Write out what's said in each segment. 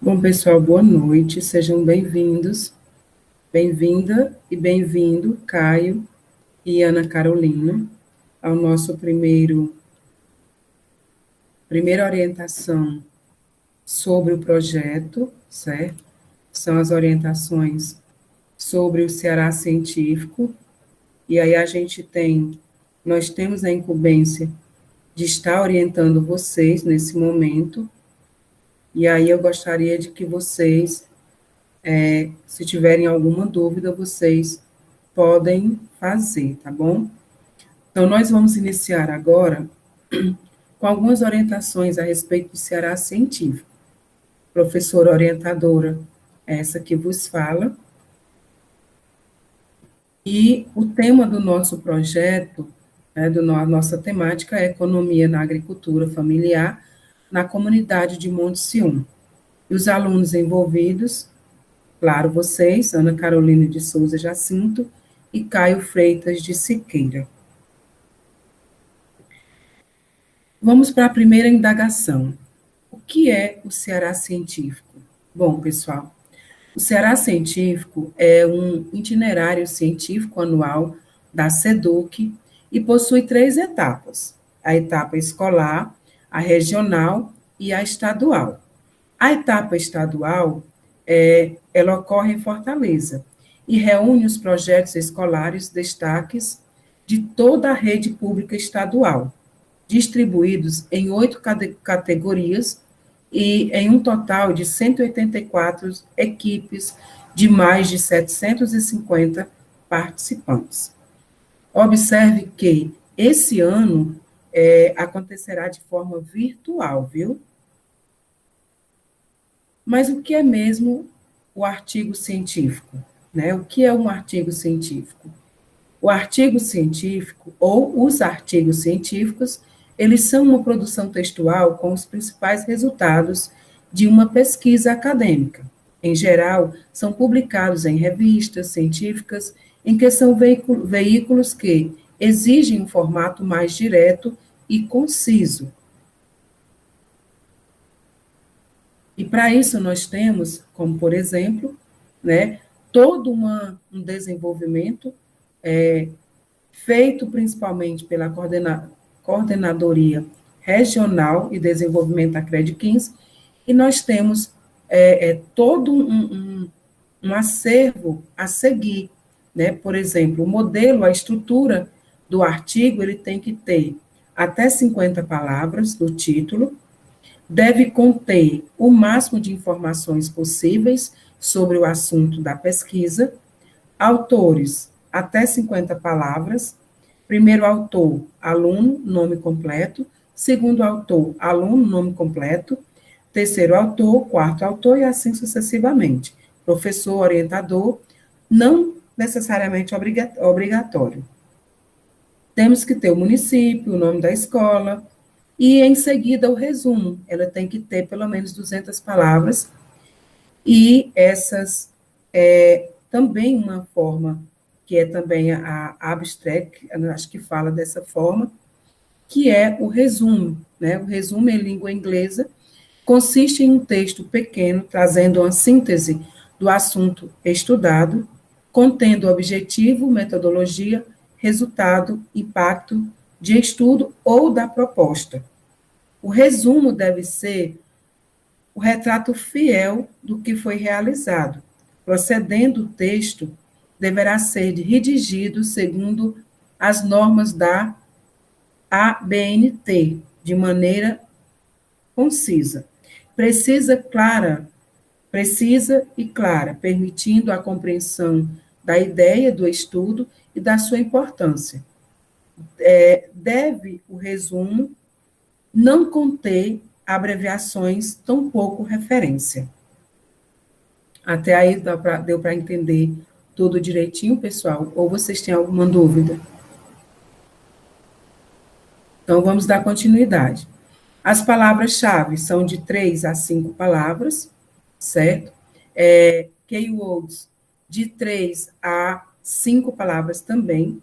Bom, pessoal, boa noite, sejam bem-vindos, bem-vinda e bem-vindo, Caio e Ana Carolina, ao nosso primeira orientação sobre o projeto, certo? São as orientações sobre o Ceará Científico, e aí nós temos a incumbência de estar orientando vocês nesse momento, e aí eu gostaria de que vocês, se tiverem alguma dúvida, vocês podem fazer, tá bom? Então, nós vamos iniciar agora com algumas orientações a respeito do Ceará Científico. Professora orientadora, essa que vos fala. E o tema do nosso projeto, nossa temática é Economia na Agricultura Familiar na Comunidade de Monte Sião. E os alunos envolvidos, claro, vocês, Ana Carolina de Souza Jacinto e Caio Freitas de Siqueira. Vamos para a primeira indagação. O que é o Ceará Científico? Bom, pessoal, o Ceará Científico é um itinerário científico anual da SEDUC e possui 3 etapas: a etapa escolar, a regional e a estadual. A etapa estadual, ela ocorre em Fortaleza e reúne os projetos escolares destaques de toda a rede pública estadual, distribuídos em 8 categorias e em um total de 184 equipes de mais de 750 participantes. Observe que esse ano acontecerá de forma virtual, viu? Mas o que é mesmo o artigo científico? Né? O que é um artigo científico? O artigo científico, ou os artigos científicos, eles são uma produção textual com os principais resultados de uma pesquisa acadêmica. Em geral, são publicados em revistas científicas, em que são veículos que exigem um formato mais direto e conciso. E para isso nós temos, como por exemplo, todo um desenvolvimento feito principalmente pela Coordenadoria Regional e Desenvolvimento da CRED15, e nós temos todo um acervo a seguir. Por exemplo, o modelo, a estrutura do artigo, ele tem que ter até 50 palavras do título, deve conter o máximo de informações possíveis sobre o assunto da pesquisa, autores, até 50 palavras, primeiro autor, aluno, nome completo, segundo autor, aluno, nome completo, terceiro autor, quarto autor, e assim sucessivamente. Professor, orientador, não necessariamente obrigatório. Temos que ter o município, o nome da escola, e, em seguida, o resumo. Ela tem que ter pelo menos 200 palavras, e essas também uma forma, que é também a abstract, acho que fala dessa forma, que é o resumo. O resumo em língua inglesa consiste em um texto pequeno, trazendo uma síntese do assunto estudado, contendo objetivo, metodologia, resultado, impacto de estudo ou da proposta. O resumo deve ser o retrato fiel do que foi realizado. Procedendo o texto, deverá ser redigido segundo as normas da ABNT, de maneira concisa, precisa e clara, permitindo a compreensão da ideia do estudo e da sua importância. Deve o resumo não conter abreviações, tampouco referência. Até aí deu para entender tudo direitinho, pessoal? Ou vocês têm alguma dúvida? Então, vamos dar continuidade. As palavras-chave são de 3 a 5 palavras, certo? Keywords, de 3 a 5 palavras também.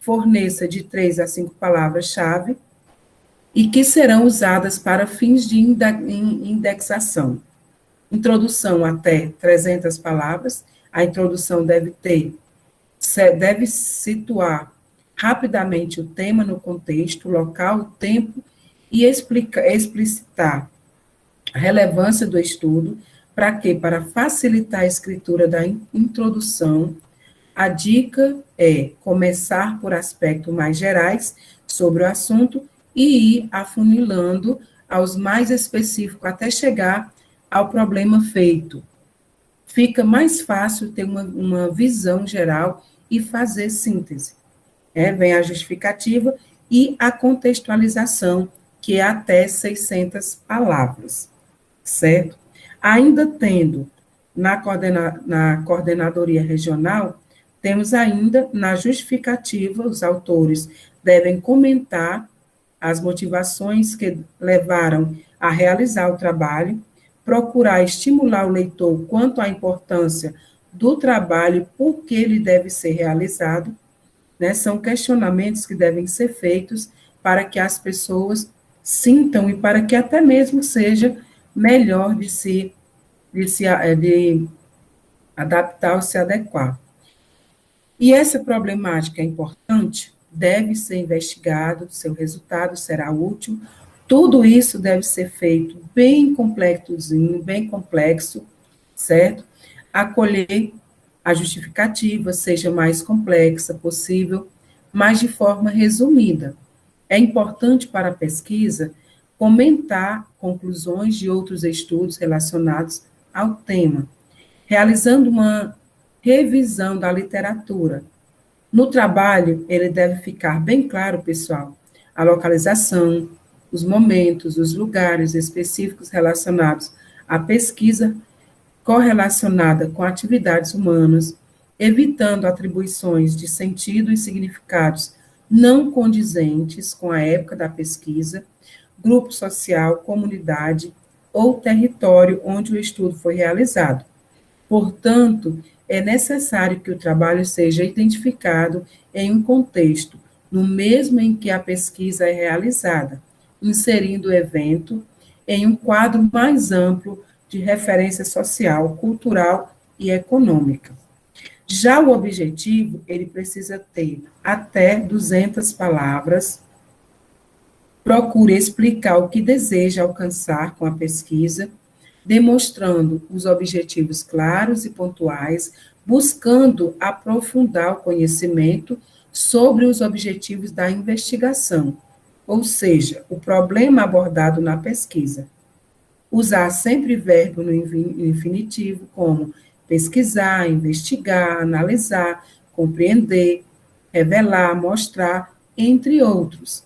Forneça de 3 a 5 palavras-chave, e que serão usadas para fins de indexação. Introdução até 300 palavras. A introdução deve situar rapidamente o tema no contexto, local, tempo e explicitar a relevância do estudo. Para quê? Para facilitar a escritura da introdução. A dica é começar por aspectos mais gerais sobre o assunto e ir afunilando aos mais específicos até chegar ao problema feito. Fica mais fácil ter uma visão geral e fazer síntese. Vem a justificativa e a contextualização, que é até 600 palavras, certo? Ainda tendo na coordenadoria regional, temos ainda na justificativa, os autores devem comentar as motivações que levaram a realizar o trabalho, procurar estimular o leitor quanto à importância do trabalho, por que ele deve ser realizado, né? São questionamentos que devem ser feitos para que as pessoas sintam e para que até mesmo seja melhor de adaptar ou se adequar. E essa problemática é importante, deve ser investigado, seu resultado será útil. Tudo isso deve ser feito bem complexozinho, bem complexo, certo? Acolher a justificativa, seja mais complexa possível, mas de forma resumida. É importante para a pesquisa comentar conclusões de outros estudos relacionados ao tema, realizando uma revisão da literatura. No trabalho, ele deve ficar bem claro, pessoal, a localização, os momentos, os lugares específicos relacionados à pesquisa correlacionada com atividades humanas, evitando atribuições de sentido e significados não condizentes com a época da pesquisa, grupo social, comunidade ou território onde o estudo foi realizado. Portanto, é necessário que o trabalho seja identificado em um contexto, no mesmo em que a pesquisa é realizada, inserindo o evento em um quadro mais amplo de referência social, cultural e econômica. Já o objetivo, ele precisa ter até 200 palavras. Procure explicar o que deseja alcançar com a pesquisa, demonstrando os objetivos claros e pontuais, buscando aprofundar o conhecimento sobre os objetivos da investigação, ou seja, o problema abordado na pesquisa. Usar sempre verbo no infinitivo, como pesquisar, investigar, analisar, compreender, revelar, mostrar, entre outros.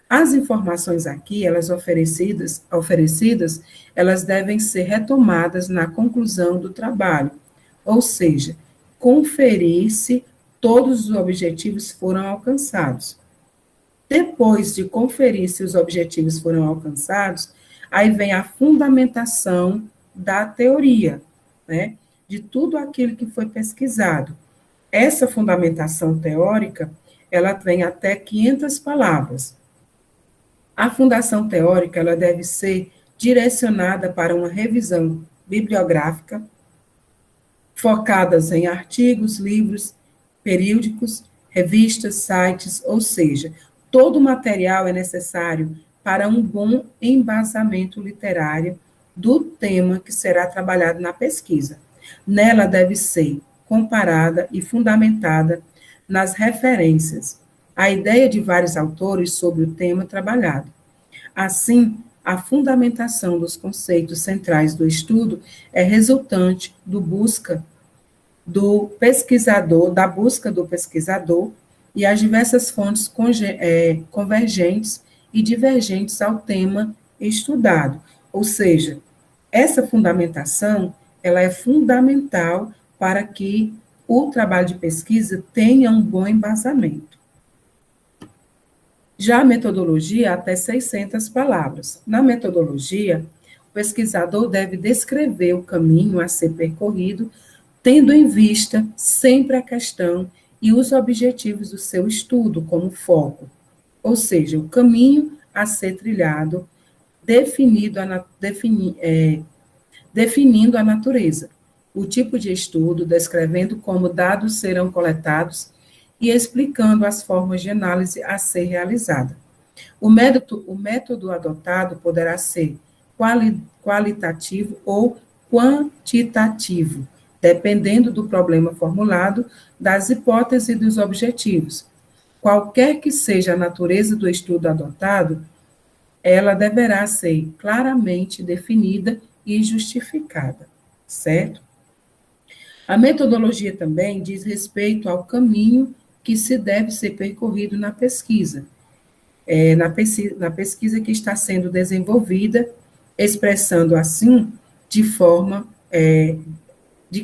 As informações aqui, elas oferecidas, elas devem ser retomadas na conclusão do trabalho, ou seja, conferir se todos os objetivos foram alcançados. Depois de conferir se os objetivos foram alcançados, aí vem a fundamentação da teoria, né, de tudo aquilo que foi pesquisado. Essa fundamentação teórica, ela vem até 500 palavras. A fundação teórica, ela deve ser direcionada para uma revisão bibliográfica, focadas em artigos, livros, periódicos, revistas, sites, ou seja, todo o material é necessário para um bom embasamento literário do tema que será trabalhado na pesquisa. Nela deve ser comparada e fundamentada nas referências, a ideia de vários autores sobre o tema trabalhado. Assim, a fundamentação dos conceitos centrais do estudo é resultante da busca do pesquisador e as diversas fontes convergentes e divergentes ao tema estudado. Ou seja, essa fundamentação, ela é fundamental para que o trabalho de pesquisa tenha um bom embasamento. Já a metodologia, até 600 palavras. Na metodologia, o pesquisador deve descrever o caminho a ser percorrido, tendo em vista sempre a questão e os objetivos do seu estudo como foco, ou seja, o definindo a natureza, o tipo de estudo, descrevendo como dados serão coletados e explicando as formas de análise a ser realizada. O método adotado poderá ser qualitativo ou quantitativo, dependendo do problema formulado, das hipóteses e dos objetivos. Qualquer que seja a natureza do estudo adotado, ela deverá ser claramente definida e justificada, certo? A metodologia também diz respeito ao caminho que se deve ser percorrido na pesquisa, na pesquisa que está sendo desenvolvida, expressando assim de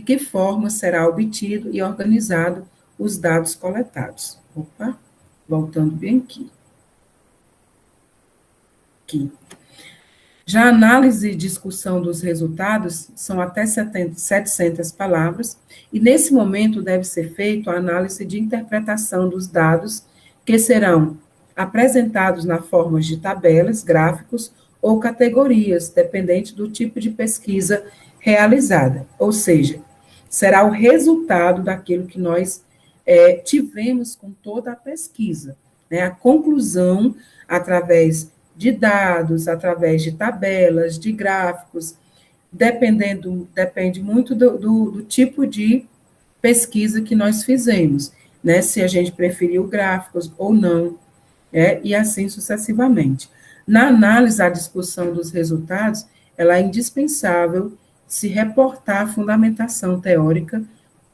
que forma será obtido e organizado os dados coletados. Opa, voltando bem aqui. Já a análise e discussão dos resultados são até 700 palavras, e nesse momento deve ser feita a análise de interpretação dos dados que serão apresentados na forma de tabelas, gráficos ou categorias, dependente do tipo de pesquisa realizada. Ou seja, será o resultado daquilo que nós tivemos com toda a pesquisa, né? A conclusão através de dados, através de tabelas, de gráficos, depende muito do tipo de pesquisa que nós fizemos, né? Se a gente preferiu gráficos ou não, e assim sucessivamente. Na análise, a discussão dos resultados, ela é indispensável se reportar a fundamentação teórica,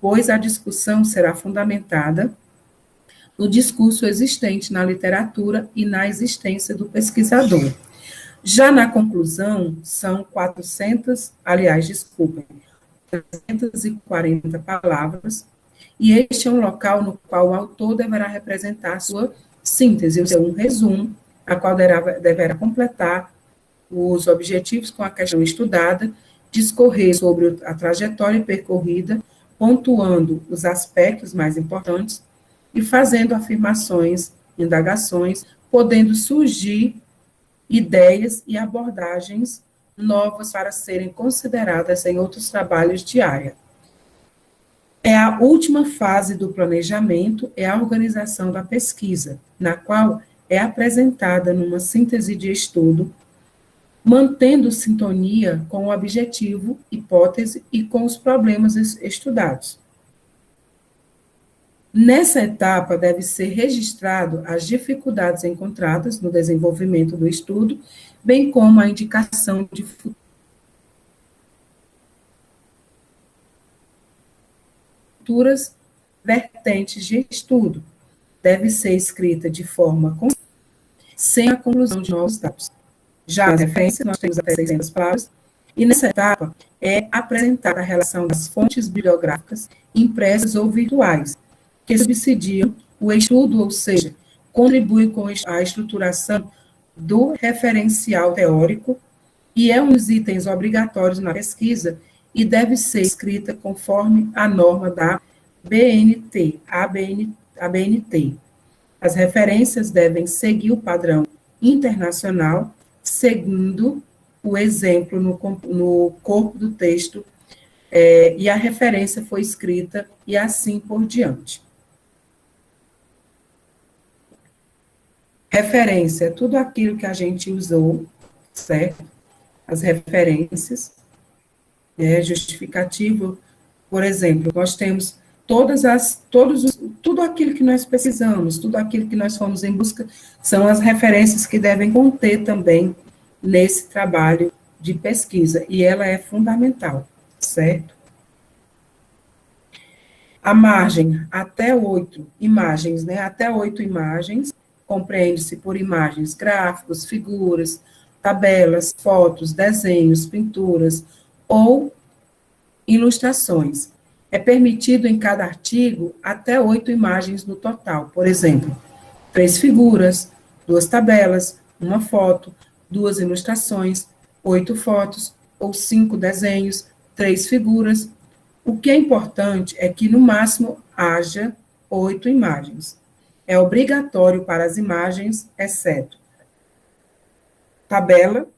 pois a discussão será fundamentada no discurso existente na literatura e na existência do pesquisador. Já na conclusão, são 340 palavras, e este é um local no qual o autor deverá representar a sua síntese, ou seja, um resumo, a qual deverá completar os objetivos com a questão estudada, discorrer sobre a trajetória percorrida, pontuando os aspectos mais importantes e fazendo afirmações, indagações, podendo surgir ideias e abordagens novas para serem consideradas em outros trabalhos de área. A última fase do planejamento é a organização da pesquisa, na qual é apresentada numa síntese de estudo, mantendo sintonia com o objetivo, hipótese e com os problemas estudados. Nessa etapa, deve ser registrado as dificuldades encontradas no desenvolvimento do estudo, bem como a indicação de futuras vertentes de estudo. Deve ser escrita de forma sem a conclusão de novos dados. Já as referências, nós temos até 600 palavras, e nessa etapa é apresentada a relação das fontes bibliográficas impressas ou virtuais, que subsidiam o estudo, ou seja, contribuem com a estruturação do referencial teórico, e é um dos itens obrigatórios na pesquisa e deve ser escrita conforme a norma da BNT, ABNT. As referências devem seguir o padrão internacional, seguindo o exemplo no corpo do texto, e a referência foi escrita, e assim por diante. Referência é tudo aquilo que a gente usou, certo? As referências, justificativo, por exemplo, nós temos tudo aquilo que nós precisamos, tudo aquilo que nós fomos em busca, são as referências que devem conter também nesse trabalho de pesquisa, e ela é fundamental, certo? A margem, até 8 imagens, né? Até 8 imagens, compreende-se por imagens, gráficos, figuras, tabelas, fotos, desenhos, pinturas ou ilustrações. É permitido em cada artigo até 8 imagens no total. Por exemplo, 3 figuras, 2 tabelas, 1 foto, 2 ilustrações, 8 fotos ou 5 desenhos, 3 figuras. O que é importante é que, no máximo, haja 8 imagens. É obrigatório para as imagens, exceto tabela,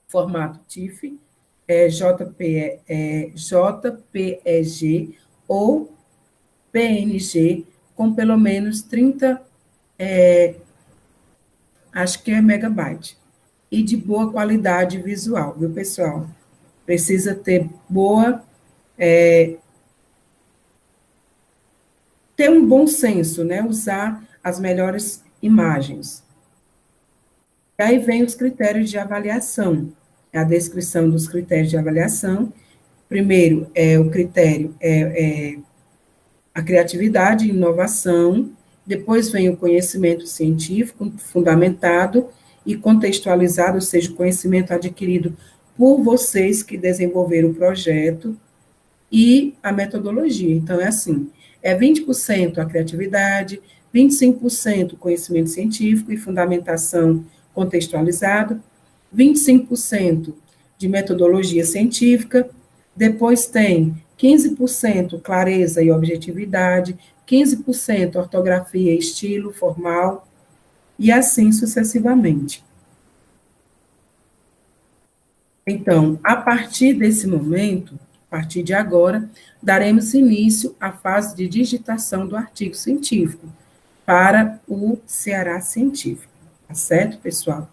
formato TIFF, JPEG ou PNG com pelo menos 30, acho que é megabyte, e de boa qualidade visual, viu, pessoal? Precisa ter ter um bom senso, né? Usar as melhores imagens. E aí vem os critérios de avaliação, a descrição dos critérios de avaliação. Primeiro, o critério a criatividade e inovação, depois vem o conhecimento científico fundamentado e contextualizado, ou seja, o conhecimento adquirido por vocês que desenvolveram o projeto, e a metodologia. Então, é assim, 20% a criatividade, 25% conhecimento científico e fundamentação contextualizado, 25% de metodologia científica, depois tem 15% clareza e objetividade, 15% ortografia e estilo formal, e assim sucessivamente. Então, a partir desse momento, a partir de agora, daremos início à fase de digitação do artigo científico para o Ceará Científico. Tá certo, pessoal?